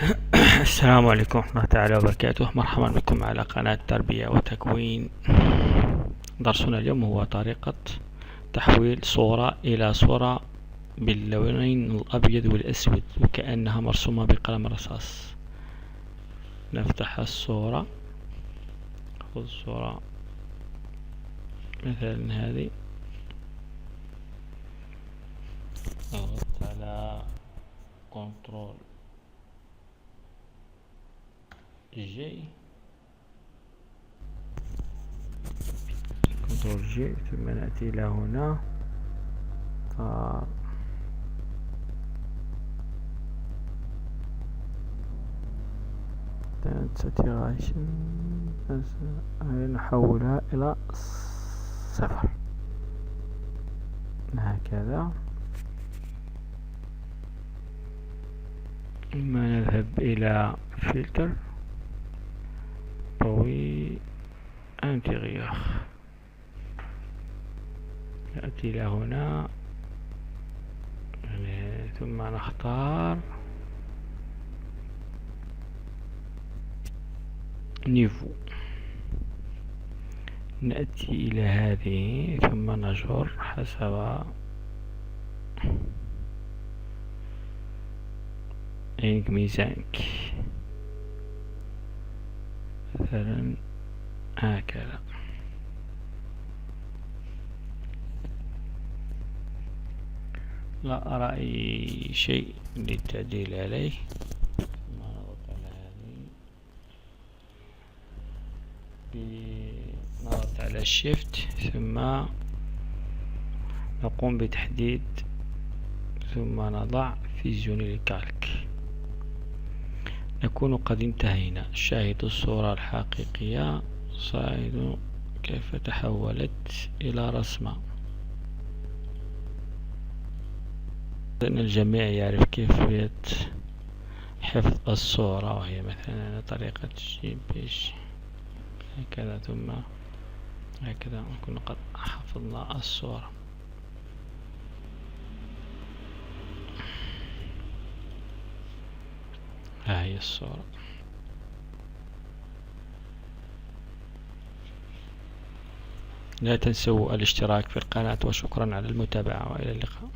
السلام عليكم ورحمة الله تعالى وبركاته. مرحبا بكم على قناة تربية وتكوين. درسنا اليوم هو طريقة تحويل صورة إلى صورة باللونين الأبيض والأسود وكأنها مرسومة بقلم رصاص. نفتح الصورة، خذ صورة مثلا هذه، نضغط على كنترول جي ثم نأتي إلى هنا ساتيريشن، نحولها إلى 0 هكذا. ثم نذهب إلى فلتر طوي انتيغيور، نأتي إلى هنا ثم نختار نيفو، نأتي إلى هذه ثم نجر حسب ميزانك، مثلا هكذا. لا أرى أي شيء للتعديل عليه. نضغط على هذه، نضغط على الشيفت ثم نقوم بتحديد ثم نضع فيزيون الكالك. نكون قد انتهينا. شاهد الصورة الحقيقية، صاعد كيف تحولت إلى رسمة. لأن الجميع يعرف كيفية حفظ الصورة، وهي مثلا طريقة JPG هكذا، ثم هكذا نكون قد حفظنا الصورة. ها هي الصورة. لا تنسوا الاشتراك في القناة، وشكرا على المتابعة وإلى اللقاء.